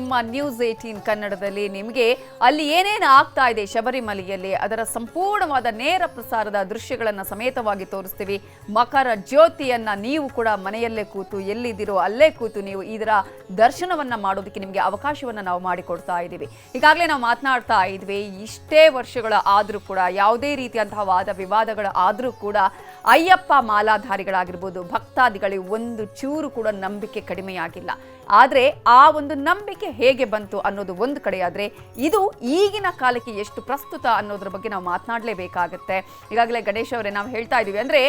ನಿಮ್ಮ News18 ಕನ್ನಡದಲ್ಲಿ ನಿಮಗೆ ಅಲ್ಲಿ ಏನೇನು ಆಗ್ತಾ ಇದೆ ಶಬರಿಮಲೆಯಲ್ಲಿ ಅದರ ಸಂಪೂರ್ಣವಾದ ನೇರ ಪ್ರಸಾರದ ದೃಶ್ಯಗಳನ್ನು ಸಮೇತವಾಗಿ ತೋರಿಸ್ತೀವಿ. ಮಕರ ಜ್ಯೋತಿಯನ್ನ ನೀವು ಕೂಡ ಮನೆಯಲ್ಲೇ ಕೂತು ಎಲ್ಲಿದ್ದೀರೋ ಅಲ್ಲೇ ಕೂತು ನೀವು ಇದರ ದರ್ಶನವನ್ನ ಮಾಡೋದಕ್ಕೆ ನಿಮಗೆ ಅವಕಾಶವನ್ನ ನಾವು ಮಾಡಿಕೊಡ್ತಾ ಇದ್ದೀವಿ. ಈಗಾಗಲೇ ನಾವು ಮಾತನಾಡ್ತಾ ಇದ್ವಿ, ಇಷ್ಟೇ ವರ್ಷಗಳ ಆದರೂ ಕೂಡ ಯಾವುದೇ ರೀತಿಯಂತಹ ವಾದ ವಿವಾದಗಳ ಆದರೂ ಕೂಡ ಅಯ್ಯಪ್ಪ ಮಾಲಾಧಾರಿಗಳಾಗಿರ್ಬೋದು ಭಕ್ತಾದಿಗಳಿಗೆ ಒಂದು ಚೂರು ಕೂಡ ನಂಬಿಕೆ ಕಡಿಮೆಯಾಗಿಲ್ಲ. ಆದರೆ ಆ ಒಂದು ನಂಬಿಕೆ ಹೇಗೆ ಬಂತು ಅನ್ನೋದು ಒಂದು ಕಡೆಯಾದರೆ ಇದು ಈಗಿನ ಕಾಲಕ್ಕೆ ಎಷ್ಟು ಪ್ರಸ್ತುತ ಅನ್ನೋದ್ರ ಬಗ್ಗೆ ನಾವು ಮಾತನಾಡಲೇಬೇಕಾಗುತ್ತೆ. ಈಗಾಗಲೇ ಗಣೇಶ್ ಅವರೇ ನಾವು ಹೇಳ್ತಾ ಇದ್ದೀವಿ, ಅಂದರೆ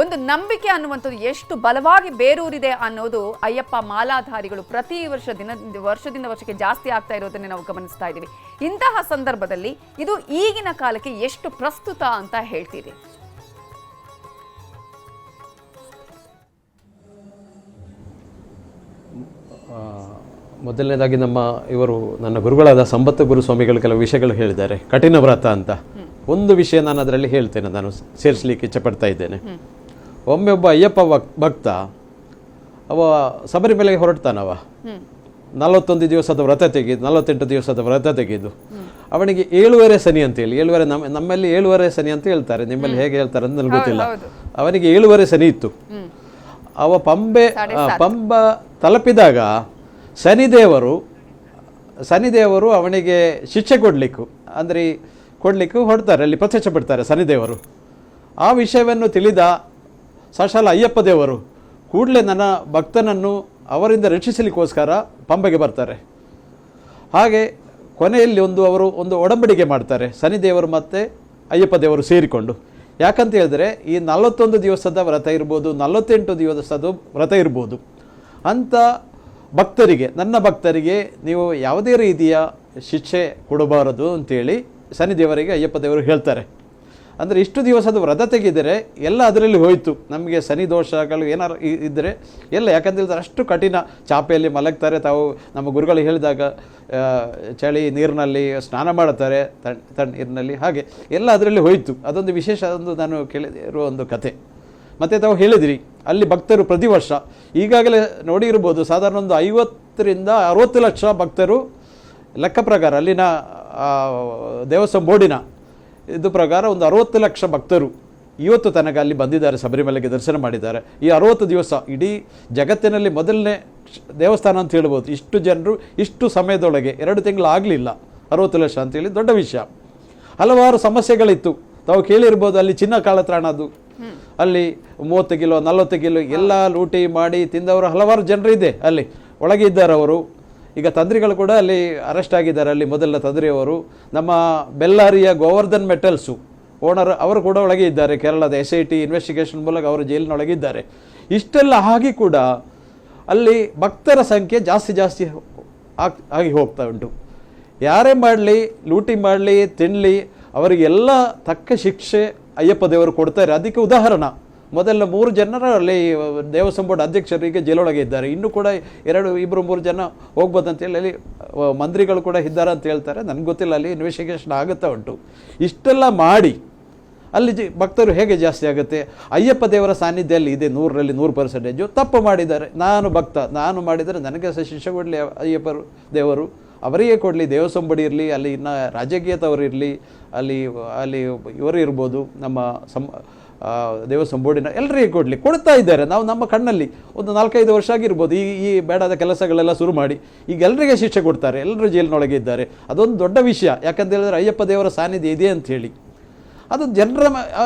ಒಂದು ನಂಬಿಕೆ ಅನ್ನುವಂಥದ್ದು ಎಷ್ಟು ಬಲವಾಗಿ ಬೇರೂರಿದೆ ಅನ್ನೋದು ಅಯ್ಯಪ್ಪ ಮಾಲಾಧಾರಿಗಳು ಪ್ರತಿ ವರ್ಷದಿಂದ ವರ್ಷಕ್ಕೆ ಜಾಸ್ತಿ ಆಗ್ತಾ ಇರೋದನ್ನೇ ನಾವು ಗಮನಿಸ್ತಾ ಇದ್ದೀವಿ. ಇಂತಹ ಸಂದರ್ಭದಲ್ಲಿ ಇದು ಈಗಿನ ಕಾಲಕ್ಕೆ ಎಷ್ಟು ಪ್ರಸ್ತುತ ಅಂತ ಹೇಳ್ತೀರಿ? ಮೊದಲನೇದಾಗಿ ನನ್ನ ಗುರುಗಳಾದ ಸಂಪತ್ತು ಗುರು ಸ್ವಾಮಿಗಳು ಕೆಲವು ವಿಷಯಗಳು ಹೇಳಿದ್ದಾರೆ. ಕಠಿಣ ವ್ರತ ಅಂತ ಒಂದು ವಿಷಯ ನಾನು ಅದರಲ್ಲಿ ಹೇಳ್ತೇನೆ, ನಾನು ಸೇರಿಸಲಿಕ್ಕೆ ಇಚ್ಛಪಡ್ತಾ ಇದ್ದೇನೆ. ಒಮ್ಮೆ ಒಬ್ಬ ಅಯ್ಯಪ್ಪ ಭಕ್ತ ಅವ ಶಬರಿಮಲೆಗೆ ಹೊರಡ್ತಾನವ, 41 ದಿವಸದ ವ್ರತ ತೆಗೆದು 48 ದಿವಸದ ವ್ರತ ತೆಗೆದು ಅವನಿಗೆ 7.5 ಶನಿ ಅಂತೇಳಿ, ನಮ್ಮಲ್ಲಿ 7.5 ಶನಿ ಅಂತ ಹೇಳ್ತಾರೆ, ನಿಮ್ಮಲ್ಲಿ ಹೇಗೆ ಹೇಳ್ತಾರೆ ಅಂತ ನನಗೆ ಗೊತ್ತಿಲ್ಲ. ಅವನಿಗೆ 7.5 ಶನಿ ಇತ್ತು. ಅವ ಪಂಬ ತಲುಪಿದಾಗ ಶನಿದೇವರು ಅವನಿಗೆ ಶಿಕ್ಷೆ ಕೊಡ್ಲಿಕ್ಕೂ ಹೊಡ್ತಾರೆ, ಅಲ್ಲಿ ಪ್ರತ್ಯಕ್ಷಪಡ್ತಾರೆ ಶನಿದೇವರು. ಆ ವಿಷಯವನ್ನು ತಿಳಿದ ಸಾಕ್ಷಾತ್ ಅಯ್ಯಪ್ಪ ದೇವರು ಕೂಡಲೇ ನನ್ನ ಭಕ್ತನನ್ನು ಅವರಿಂದ ರಕ್ಷಿಸಲಿಕ್ಕೋಸ್ಕರ ಪಂಬೆಗೆ ಬರ್ತಾರೆ. ಹಾಗೆ ಕೊನೆಯಲ್ಲಿ ಅವರು ಒಂದು ಒಡಂಬಡಿಕೆ ಮಾಡ್ತಾರೆ, ಶನಿದೇವರು ಮತ್ತು ಅಯ್ಯಪ್ಪ ದೇವರು ಸೇರಿಕೊಂಡು. ಯಾಕಂತ ಹೇಳಿದ್ರೆ ಈ 41 ದಿವಸದ ವ್ರತ ಇರ್ಬೋದು, 48 ದಿವಸದ ವ್ರತ ಇರ್ಬೋದು, ಅಂಥ ಭಕ್ತರಿಗೆ, ನನ್ನ ಭಕ್ತರಿಗೆ ನೀವು ಯಾವುದೇ ರೀತಿಯ ಶಿಕ್ಷೆ ಕೊಡಬಾರದು ಅಂತೇಳಿ ಶನಿದೇವರಿಗೆ ಅಯ್ಯಪ್ಪ ದೇವರು ಹೇಳ್ತಾರೆ. ಅಂದರೆ ಇಷ್ಟು ದಿವಸದ ವ್ರತ ತೆಗೆದರೆ ಎಲ್ಲ ಅದರಲ್ಲಿ ಹೋಯಿತು, ನಮಗೆ ಶನಿ ದೋಷಗಳು ಏನಾರು ಇದ್ದರೆ ಎಲ್ಲ, ಯಾಕಂತ ಹೇಳಿದ್ರೆ ಅಷ್ಟು ಕಠಿಣ. ಚಾಪೆಯಲ್ಲಿ ಮಲಗ್ತಾರೆ, ತಾವು ನಮ್ಮ ಗುರುಗಳು ಹೇಳಿದಾಗ ಚಳಿ ನೀರಿನಲ್ಲಿ ಸ್ನಾನ ಮಾಡುತ್ತಾರೆ, ತಣ್ಣೀರಿನಲ್ಲಿ, ಹಾಗೆ ಎಲ್ಲ ಅದರಲ್ಲಿ ಹೋಯಿತು. ಅದೊಂದು ವಿಶೇಷ, ಅದೊಂದು ನಾನು ಕೇಳಿರುವ ಒಂದು ಕತೆ. ಮತ್ತು ತಾವು ಹೇಳಿದಿರಿ ಅಲ್ಲಿ ಭಕ್ತರು ಪ್ರತಿ ವರ್ಷ ಈಗಾಗಲೇ ನೋಡಿರ್ಬೋದು, ಸಾಧಾರಣ ಒಂದು 50 ರಿಂದ 60 ಲಕ್ಷ ಭಕ್ತರು ಲೆಕ್ಕ ಪ್ರಕಾರ, ಅಲ್ಲಿನ ದೇವಸ್ಥಾನ ಬೋರ್ಡಿನ ಇದು ಪ್ರಕಾರ ಒಂದು 60 ಲಕ್ಷ ಭಕ್ತರು ಇವತ್ತು ತನಕ ಅಲ್ಲಿ ಬಂದಿದ್ದಾರೆ, ಶಬರಿಮಲೆಗೆ ದರ್ಶನ ಮಾಡಿದ್ದಾರೆ. ಈ 60 ದಿವಸ ಇಡೀ ಜಗತ್ತಿನಲ್ಲಿ ಮೊದಲನೇ ದೇವಸ್ಥಾನ ಅಂತ ಹೇಳ್ಬೋದು. ಇಷ್ಟು ಜನರು ಇಷ್ಟು ಸಮಯದೊಳಗೆ 2 ತಿಂಗಳು ಆಗಲಿಲ್ಲ, 60 ಲಕ್ಷ ಅಂತೇಳಿ ದೊಡ್ಡ ವಿಷಯ. ಹಲವಾರು ಸಮಸ್ಯೆಗಳಿತ್ತು, ತಾವು ಕೇಳಿರ್ಬೋದು. ಅಲ್ಲಿ ಚಿನ್ನ ಕಾಳತ್ರಾಣದು, ಅಲ್ಲಿ 30 ಕಿಲೋ 40 ಕಿಲೋ ಎಲ್ಲ ಲೂಟಿ ಮಾಡಿ ತಿಂದವರು ಹಲವಾರು ಜನರು ಇದೆ, ಅಲ್ಲಿ ಒಳಗೆ ಇದ್ದಾರೆ ಅವರು. ಈಗ ತಂತ್ರಿಗಳು ಕೂಡ ಅಲ್ಲಿ ಅರೆಸ್ಟ್ ಆಗಿದ್ದಾರೆ, ಅಲ್ಲಿ ಮೊದಲ ತಂತ್ರಿಯವರು. ನಮ್ಮ ಬೆಲ್ಲಾರಿಯ ಗೋವರ್ಧನ್ ಮೆಟಲ್ಸು ಓನರ್ ಅವರು ಕೂಡ ಒಳಗೆ ಇದ್ದಾರೆ, ಕೇರಳದ SIT ಇನ್ವೆಸ್ಟಿಗೇಷನ್ ಮೂಲಕ ಅವರು ಜೈಲಿನೊಳಗಿದ್ದಾರೆ. ಇಷ್ಟೆಲ್ಲ ಆಗಿ ಕೂಡ ಅಲ್ಲಿ ಭಕ್ತರ ಸಂಖ್ಯೆ ಜಾಸ್ತಿ ಆಗಿ ಹೋಗ್ತಾ ಉಂಟು. ಯಾರೇ ಮಾಡಲಿ, ಲೂಟಿ ಮಾಡಲಿ, ತಿನ್ನಲಿ, ಅವರಿಗೆಲ್ಲ ತಕ್ಕ ಶಿಕ್ಷೆ ಅಯ್ಯಪ್ಪ ದೇವರು ಕೊಡ್ತಾರೆ. ಅದಕ್ಕೆ ಉದಾಹರಣೆ, ಮೊದಲ 3 ಜನರ ಅಲ್ಲಿ ದೇವಸ್ಥಾನ ಬೋರ್ಡ್ ಅಧ್ಯಕ್ಷರಿಗೆ ಜೈಲೊಳಗೆ ಇದ್ದಾರೆ. ಇನ್ನೂ ಕೂಡ 2-3 ಜನ ಹೋಗ್ಬೋದಂತೇಳಿ ಅಲ್ಲಿ ಮಂತ್ರಿಗಳು ಕೂಡ ಇದ್ದಾರೆ ಅಂತ ಹೇಳ್ತಾರೆ, ನನಗೆ ಗೊತ್ತಿಲ್ಲ, ಅಲ್ಲಿ ಇನ್ವೆಸ್ಟಿಗೇಷನ್ ಆಗುತ್ತಾ ಉಂಟು. ಇಷ್ಟೆಲ್ಲ ಮಾಡಿ ಅಲ್ಲಿ ಭಕ್ತರು ಹೇಗೆ ಜಾಸ್ತಿ ಆಗುತ್ತೆ? ಅಯ್ಯಪ್ಪ ದೇವರ ಸಾನ್ನಿಧ್ಯದಲ್ಲಿ ಇದೆ 100ರಲ್ಲಿ 100%. ತಪ್ಪು ಮಾಡಿದ್ದಾರೆ, ನಾನು ಭಕ್ತ, ನಾನು ಮಾಡಿದರೆ ನನಗೆ ಶಿಕ್ಷೆ ಕೊಡಲಿ ಅಯ್ಯಪ್ಪ ದೇವರು, ಅವರಿಗೆ ಕೊಡಲಿ. ದೇವಸ್ಥಾನ ಬಡಿ ಇರಲಿ, ಅಲ್ಲಿ ಇನ್ನು ರಾಜಕೀಯದವರು ಇರಲಿ, ಅಲ್ಲಿ ಇವರು ಇರ್ಬೋದು, ನಮ್ಮ ದೇವಸ್ಥಾನ ಬೋರ್ಡಿನ ಎಲ್ಲರಿಗೆ ಕೊಡ್ತಾ ಇದ್ದಾರೆ. ನಾವು ನಮ್ಮ ಕಣ್ಣಲ್ಲಿ ಒಂದು 4-5 ವರ್ಷ ಆಗಿರ್ಬೋದು ಈ ಬೇಡಾದ ಕೆಲಸಗಳೆಲ್ಲ ಶುರು ಮಾಡಿ ಈಗ ಎಲ್ಲರಿಗೆ ಶಿಕ್ಷೆ ಕೊಡ್ತಾರೆ, ಎಲ್ಲರೂ ಜೈಲಿನೊಳಗೆ ಇದ್ದಾರೆ. ಅದೊಂದು ದೊಡ್ಡ ವಿಷಯ, ಯಾಕಂತ ಹೇಳಿದ್ರೆ ಅಯ್ಯಪ್ಪ ದೇವರ ಸಾನ್ನಿಧ್ಯ ಇದೆ ಅಂಥೇಳಿ ಅದು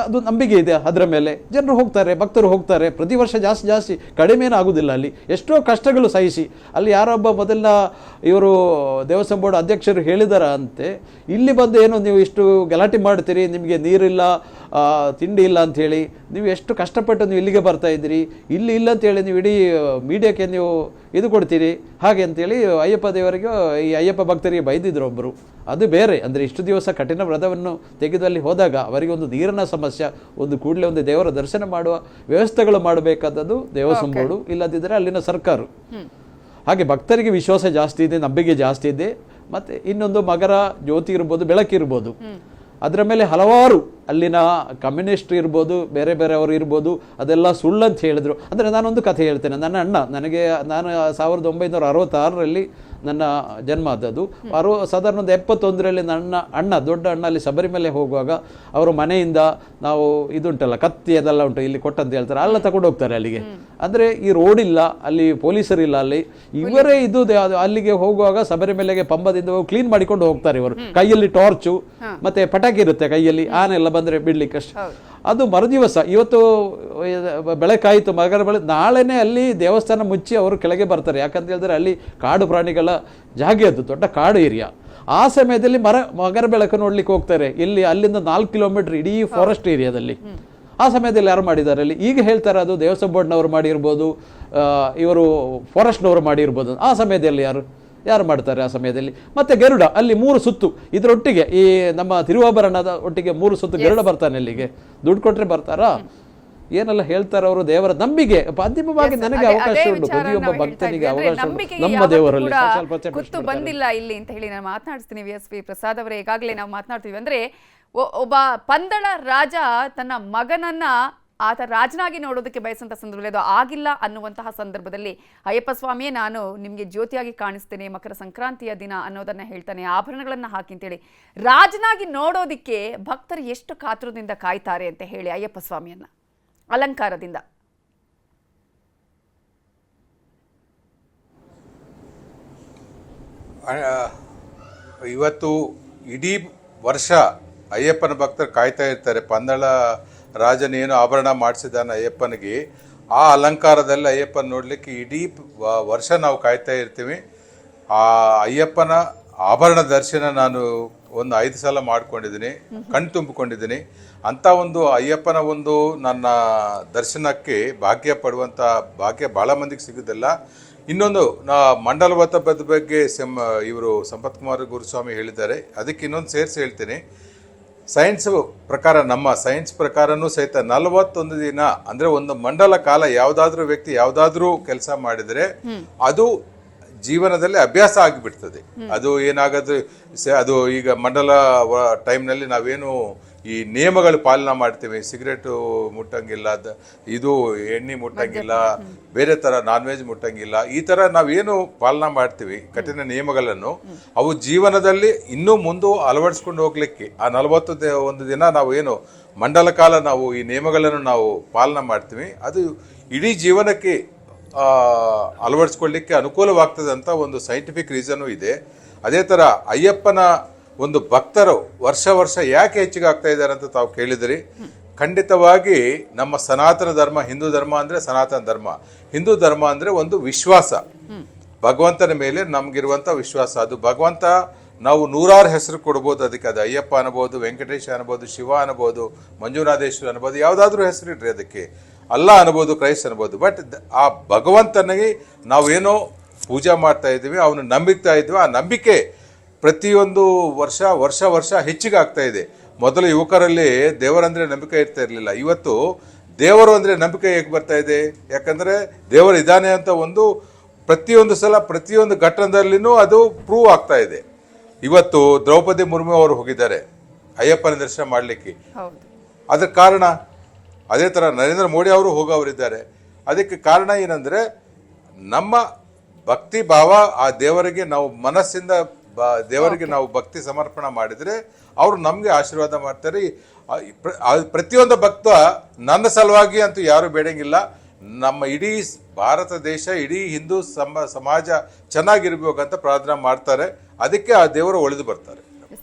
ಅದು ನಂಬಿಕೆ ಇದೆ. ಅದರ ಮೇಲೆ ಜನರು ಹೋಗ್ತಾರೆ, ಭಕ್ತರು ಹೋಗ್ತಾರೆ. ಪ್ರತಿ ವರ್ಷ ಜಾಸ್ತಿ ಕಡಿಮೆನೂ ಆಗೋದಿಲ್ಲ. ಅಲ್ಲಿ ಎಷ್ಟೋ ಕಷ್ಟಗಳು ಸಹಿಸಿ ಅಲ್ಲಿ ಯಾರೊಬ್ಬ ಮೊದಲಿನ ಇವರು ದೇವಸ್ಥಾನ ಬೋರ್ಡ್ ಅಧ್ಯಕ್ಷರು ಹೇಳಿದಾರ ಅಂತೆ, ಇಲ್ಲಿ ಬಂದು ಏನು ನೀವು ಇಷ್ಟು ಗಲಾಟೆ ಮಾಡ್ತೀರಿ, ನಿಮಗೆ ನೀರಿಲ್ಲ, ತಿಂಡಿ ಇಲ್ಲ ಅಂಥೇಳಿ, ನೀವು ಎಷ್ಟು ಕಷ್ಟಪಟ್ಟು ನೀವು ಇಲ್ಲಿಗೆ ಬರ್ತಾ ಇದ್ದೀರಿ, ಇಲ್ಲಿ ಇಲ್ಲ ಅಂತೇಳಿ ನೀವು ಇಡೀ ಮೀಡಿಯಾಕ್ಕೆ ನೀವು ಇದು ಕೊಡ್ತೀರಿ ಹಾಗೆ ಅಂತೇಳಿ ಅಯ್ಯಪ್ಪ ದೇವರಿಗೆ, ಈ ಅಯ್ಯಪ್ಪ ಭಕ್ತರಿಗೆ ಬೈದಿದ್ರು ಒಬ್ಬರು. ಅದು ಬೇರೆ, ಅಂದರೆ ಇಷ್ಟು ದಿವಸ ಕಠಿಣ ವ್ರತವನ್ನು ತೆಗೆದಲ್ಲಿ ಹೋದಾಗ ಅವರಿಗೆ ಒಂದು ನೀರಿನ ಸಮಸ್ಯೆ, ಒಂದು ಕೂಡಲೇ ಒಂದು ದೇವರ ದರ್ಶನ ಮಾಡುವ ವ್ಯವಸ್ಥೆಗಳು ಮಾಡಬೇಕಾದದ್ದು ದೇವಸ್ಥಾನ ಬೋರ್ಡು, ಇಲ್ಲದಿದ್ದರೆ ಅಲ್ಲಿನ ಸರ್ಕಾರ. ಹಾಗೆ ಭಕ್ತರಿಗೆ ವಿಶ್ವಾಸ ಜಾಸ್ತಿ ಇದೆ, ನಂಬಿಕೆ ಜಾಸ್ತಿ ಇದೆ. ಮತ್ತು ಇನ್ನೊಂದು ಮಕರ ಜ್ಯೋತಿ ಇರ್ಬೋದು, ಬೆಳಕಿರ್ಬೋದು, ಅದರ ಮೇಲೆ ಹಲವಾರು ಅಲ್ಲಿನ ಕಮ್ಯುನಿಸ್ಟ್ ಇರ್ಬೋದು, ಬೇರೆ ಬೇರೆಯವರು ಇರ್ಬೋದು, ಅದೆಲ್ಲ ಸುಳ್ಳಂತ ಹೇಳಿದ್ರು. ಅಂದರೆ ನಾನೊಂದು ಕಥೆ ಹೇಳ್ತೇನೆ. ನನ್ನ ಅಣ್ಣ ನಾನು 1966ರಲ್ಲಿ ನನ್ನ ಜನ್ಮ ಆದದ್ದು. ಸಾಧಾರಣ ಒಂದು 71ರಲ್ಲಿ ನನ್ನ ಅಣ್ಣ, ದೊಡ್ಡ ಅಣ್ಣ ಅಲ್ಲಿ ಶಬರಿಮಲೆ ಹೋಗುವಾಗ ಅವರು ಮನೆಯಿಂದ ನಾವು ಇದುಂಟಲ್ಲ ಕತ್ತಿ ಅದೆಲ್ಲ ಉಂಟು ಇಲ್ಲಿ ಕೊಟ್ಟಂತ ಹೇಳ್ತಾರೆ, ಅಲ್ಲ ತಗೊಂಡು ಹೋಗ್ತಾರೆ ಅಲ್ಲಿಗೆ. ಅಂದರೆ ಈ ರೋಡ್ ಇಲ್ಲ, ಅಲ್ಲಿ ಪೊಲೀಸರಿಲ್ಲ, ಅಲ್ಲಿ ಇವರೇ ಇದು ಅಲ್ಲಿಗೆ ಹೋಗುವಾಗ ಶಬರಿಮಲೆಗೆ ಪಂಬದಿಂದ ಕ್ಲೀನ್ ಮಾಡಿಕೊಂಡು ಹೋಗ್ತಾರೆ ಇವರು. ಕೈಯಲ್ಲಿ ಟಾರ್ಚು ಮತ್ತೆ ಪಟಾಕಿ ಇರುತ್ತೆ ಕೈಯಲ್ಲಿ, ಆನೆಲ್ಲ ಬಂದರೆ ಬಿಡ್ಲಿಕ್ಕೆ ಅಷ್ಟೇ. ಅದು ಮರುದಿವಸ ಇವತ್ತು ಬೆಳಕಾಯಿತು, ಮಗರ ಬೆಳೆ, ನಾಳೆನೇ ಅಲ್ಲಿ ದೇವಸ್ಥಾನ ಮುಚ್ಚಿ ಅವರು ಕೆಳಗೆ ಬರ್ತಾರೆ. ಯಾಕಂತ ಹೇಳಿದ್ರೆ ಅಲ್ಲಿ ಕಾಡು ಪ್ರಾಣಿಗಳ ಜಾಗ, ಅದು ದೊಡ್ಡ ಕಾಡು ಏರಿಯಾ. ಆ ಸಮಯದಲ್ಲಿ ಮಗರ ಬೆಳಕು ನೋಡ್ಲಿಕ್ಕೆ ಹೋಗ್ತಾರೆ. ಇಲ್ಲಿ ಅಲ್ಲಿಂದ 4 ಕಿಲೋಮೀಟರ್ ಇಡೀ ಫಾರೆಸ್ಟ್ ಏರಿಯಾದಲ್ಲಿ. ಆ ಸಮಯದಲ್ಲಿ ಯಾರು ಮಾಡಿದ್ದಾರೆ ಅಲ್ಲಿ? ಈಗ ಹೇಳ್ತಾರೆ ಅದು ದೇವಸ್ಥಾನ ಬೋರ್ಡ್ನವರು ಮಾಡಿರ್ಬೋದು, ಇವರು ಫಾರೆಸ್ಟ್ನವರು ಮಾಡಿರ್ಬೋದು. ಆ ಸಮಯದಲ್ಲಿ ಯಾರು ಮಾಡ್ತಾರೆ ಆ ಸಮಯದಲ್ಲಿ? ಮತ್ತೆ ಗರುಡ ಅಲ್ಲಿ 3 ಸುತ್ತು ಇದರೊಟ್ಟಿಗೆ, ಈ ನಮ್ಮ ತಿರುವಾಭರಣದ ಒಟ್ಟಿಗೆ 3 ಸುತ್ತು ಗರುಡ ಬರ್ತಾನೆ ಅಲ್ಲಿಗೆ. ದುಡ್ಡು ಕೊಟ್ರೆ ಬರ್ತಾರಾ? ಏನೆಲ್ಲ ಹೇಳ್ತಾರೆ ಅವರು. ದೇವರ ನಂಬಿಕೆ ಅಂತಿಮವಾಗಿ ನನಗೆ ಅವಕಾಶ ಉಂಟು, ಪ್ರತಿಯೊಬ್ಬ ಭಕ್ತನಿಗೆ ಅವಕಾಶ ಉಂಟು ನಮ್ಮ ದೇವರಲ್ಲಿ. ಗೊತ್ತು ಬಂದಿಲ್ಲ ಇಲ್ಲಿ ಅಂತ ಹೇಳಿ ನಾನು ಮಾತನಾಡಿಸ್ತೀನಿ. VSP ಪ್ರಸಾದ್ ಅವರೇ, ಈಗಾಗಲೇ ನಾವು ಮಾತನಾಡ್ತೀವಿ ಅಂದ್ರೆ ಒಬ್ಬ ಪಂದಳ ರಾಜ ತನ್ನ ಮಗನನ್ನ ಆತ ರಾಜನಾಗಿ ನೋಡೋದಕ್ಕೆ ಬಯಸಂತ ಸಂದರ್ಭದಲ್ಲಿ ಅದು ಆಗಿಲ್ಲ ಅನ್ನುವಂತಹ ಸಂದರ್ಭದಲ್ಲಿ ಅಯ್ಯಪ್ಪ ಸ್ವಾಮಿಯೇ ನಾನು ನಿಮಗೆ ಜ್ಯೋತಿಯಾಗಿ ಕಾಣಿಸ್ತೇನೆ ಮಕರ ಸಂಕ್ರಾಂತಿಯ ದಿನ ಅನ್ನೋದನ್ನ ಹೇಳ್ತಾನೆ, ಆಭರಣಗಳನ್ನ ಹಾಕಿ ಅಂತೇಳಿ. ರಾಜನಾಗಿ ನೋಡೋದಿಕ್ಕೆ ಭಕ್ತರು ಎಷ್ಟು ಕಾತುರದಿಂದ ಕಾಯ್ತಾರೆ ಅಂತ ಹೇಳಿ ಅಯ್ಯಪ್ಪ ಸ್ವಾಮಿಯನ್ನ ಅಲಂಕಾರದಿಂದ. ಇವತ್ತು ಇಡೀ ವರ್ಷ ಅಯ್ಯಪ್ಪನ ಭಕ್ತರು ಕಾಯ್ತಾ ಇರ್ತಾರೆ. ಪಂದಳ ರಾಜನೇನು ಆಭರಣ ಮಾಡಿಸಿದಾನ ಅಯ್ಯಪ್ಪನಿಗೆ, ಆ ಅಲಂಕಾರದಲ್ಲಿ ಅಯ್ಯಪ್ಪನ ನೋಡಲಿಕ್ಕೆ ಇಡೀ ವರ್ಷ ನಾವು ಕಾಯ್ತಾ ಇರ್ತೀವಿ. ಆ ಅಯ್ಯಪ್ಪನ ಆಭರಣ ದರ್ಶನ ನಾನು ಒಂದು 5 ಸಲ ಮಾಡ್ಕೊಂಡಿದ್ದೀನಿ, ಕಣ್ ತುಂಬಿಕೊಂಡಿದ್ದೀನಿ. ಅಂಥ ಒಂದು ಅಯ್ಯಪ್ಪನ ಒಂದು ನನ್ನ ದರ್ಶನಕ್ಕೆ ಭಾಗ್ಯ ಪಡುವಂಥ ಭಾಗ್ಯ ಭಾಳ ಮಂದಿಗೆ ಸಿಗೋದಿಲ್ಲ. ಇನ್ನೊಂದು ಮಂಡಲವತ್ತದ ಬಗ್ಗೆ ಇವರು ಸಂಪತ್ ಕುಮಾರ್ ಗುರುಸ್ವಾಮಿ ಹೇಳಿದ್ದಾರೆ, ಅದಕ್ಕೆ ಇನ್ನೊಂದು ಸೇರಿಸಿ ಹೇಳ್ತೀನಿ. ಸೈನ್ಸ್ ಪ್ರಕಾರ, ನಮ್ಮ ಸೈನ್ಸ್ ಪ್ರಕಾರನೂ ಸಹಿತ 41 ದಿನ ಅಂದರೆ ಒಂದು ಮಂಡಲ ಕಾಲ ಯಾವುದಾದ್ರೂ ವ್ಯಕ್ತಿ ಯಾವುದಾದ್ರೂ ಕೆಲಸ ಮಾಡಿದರೆ ಅದು ಜೀವನದಲ್ಲಿ ಅಭ್ಯಾಸ ಆಗಿಬಿಡ್ತದೆ. ಅದು ಏನಾಗದು, ಅದು ಈಗ ಮಂಡಲ ಟೈಮ್ನಲ್ಲಿ ನಾವೇನು ಈ ನಿಯಮಗಳು ಪಾಲನೆ ಮಾಡ್ತೀವಿ, ಸಿಗರೇಟು ಮುಟ್ಟಂಗಿಲ್ಲ, ಇದು ಎಣ್ಣೆ ಮುಟ್ಟಂಗಿಲ್ಲ, ಬೇರೆ ಥರ ನಾನ್ ವೆಜ್ ಮುಟ್ಟಂಗಿಲ್ಲ, ಈ ಥರ ನಾವೇನು ಪಾಲನೆ ಮಾಡ್ತೀವಿ ಕಠಿಣ ನಿಯಮಗಳನ್ನು, ಅವು ಜೀವನದಲ್ಲಿ ಇನ್ನೂ ಮುಂದೆ ಅಳವಡಿಸ್ಕೊಂಡು ಹೋಗ್ಲಿಕ್ಕೆ ಆ 41 ದಿನ ನಾವು ಏನು ಮಂಡಲ ಕಾಲ ನಾವು ಈ ನಿಯಮಗಳನ್ನು ನಾವು ಪಾಲನೆ ಮಾಡ್ತೀವಿ, ಅದು ಇಡೀ ಜೀವನಕ್ಕೆ ಅಳವಡಿಸ್ಕೊಳ್ಳಿಕ್ಕೆ ಅನುಕೂಲವಾಗ್ತದೆ ಅಂತ ಒಂದು ಸೈಂಟಿಫಿಕ್ ರೀಸನು ಇದೆ. ಅದೇ ಥರ ಅಯ್ಯಪ್ಪನ ಒಂದು ಭಕ್ತರು ವರ್ಷ ಯಾಕೆ ಹೆಚ್ಚಿಗೆ ಆಗ್ತಾ ಇದ್ದಾರೆ ಅಂತ ತಾವು ಕೇಳಿದ್ರಿ. ಖಂಡಿತವಾಗಿ ನಮ್ಮ ಸನಾತನ ಧರ್ಮ, ಹಿಂದೂ ಧರ್ಮ ಅಂದರೆ ಸನಾತನ ಧರ್ಮ, ಹಿಂದೂ ಧರ್ಮ ಅಂದರೆ ಒಂದು ವಿಶ್ವಾಸ, ಭಗವಂತನ ಮೇಲೆ ನಮಗಿರುವಂಥ ವಿಶ್ವಾಸ. ಅದು ಭಗವಂತ ನಾವು 100 ಹೆಸರು ಕೊಡ್ಬೋದು ಅದಕ್ಕೆ. ಅದು ಅಯ್ಯಪ್ಪ ಅನ್ಬೋದು, ವೆಂಕಟೇಶ ಅನ್ಬೋದು, ಶಿವ ಅನ್ಬೋದು, ಮಂಜುನಾಥೇಶ್ವರ ಅನ್ಬೋದು, ಯಾವುದಾದ್ರೂ ಹೆಸರು ಇಡ್ರಿ ಅದಕ್ಕೆ, ಅಲ್ಲ ಅನ್ಬೋದು, ಕ್ರೈಸ್ಟ್ ಅನ್ಬೋದು. ಬಟ್ ಆ ಭಗವಂತನಿಗೆ ನಾವೇನೋ ಪೂಜೆ ಮಾಡ್ತಾ ಇದ್ದೀವಿ, ಅವನು ನಂಬಿಕ್ತಾ ಇದ್ವಿ. ಆ ನಂಬಿಕೆ ಪ್ರತಿಯೊಂದು ವರ್ಷ ಹೆಚ್ಚಿಗೆ ಆಗ್ತಾ ಇದೆ. ಮೊದಲು ಯುವಕರಲ್ಲಿ ದೇವರಂದ್ರೆ ನಂಬಿಕೆ ಇರ್ತಾ ಇರಲಿಲ್ಲ. ಇವತ್ತು ದೇವರು ಅಂದರೆ ನಂಬಿಕೆ ಹೇಗೆ ಬರ್ತಾ ಇದೆ? ಯಾಕಂದರೆ ದೇವರು ಇದ್ದಾನೆ ಅಂತ ಒಂದು ಪ್ರತಿಯೊಂದು ಸಲ ಪ್ರತಿಯೊಂದು ಘಟ್ಟದಲ್ಲಿನೂ ಅದು ಪ್ರೂವ್ ಆಗ್ತಾ ಇದೆ. ಇವತ್ತು ದ್ರೌಪದಿ ಮುರ್ಮು ಅವರು ಹೋಗಿದ್ದಾರೆ ಅಯ್ಯಪ್ಪನ ದರ್ಶನ ಮಾಡಲಿಕ್ಕೆ. ಅದರ ಕಾರಣ ಅದೇ ಥರ ನರೇಂದ್ರ ಮೋದಿ ಅವರು ಹೋಗೋವರಿದ್ದಾರೆ. ಅದಕ್ಕೆ ಕಾರಣ ಏನಂದರೆ ನಮ್ಮ ಭಕ್ತಿ ಭಾವ, ಆ ದೇವರಿಗೆ ನಾವು ಮನಸ್ಸಿಂದ ದೇವರಿಗೆ ನಾವು ಭಕ್ತಿ ಸಮರ್ಪಣೆ ಮಾಡಿದರೆ ಅವರು ನಮಗೆ ಆಶೀರ್ವಾದ ಮಾಡ್ತಾರೆ. ಪ್ರತಿಯೊಂದು ಭಕ್ತ ನನ್ನ ಸಲುವಾಗಿ ಅಂತೂ ಯಾರು ಬೇಡಂಗಿಲ್ಲ, ನಮ್ಮ ಇಡೀ ಭಾರತ ದೇಶ, ಇಡೀ ಹಿಂದೂ ಸಮಾಜ ಚೆನ್ನಾಗಿರ್ಬೇಕಂತ ಪ್ರಾರ್ಥನೆ ಮಾಡ್ತಾರೆ. ಅದಕ್ಕೆ ಆ ದೇವರು ಒಲಿದು ಬರ್ತಾರೆ.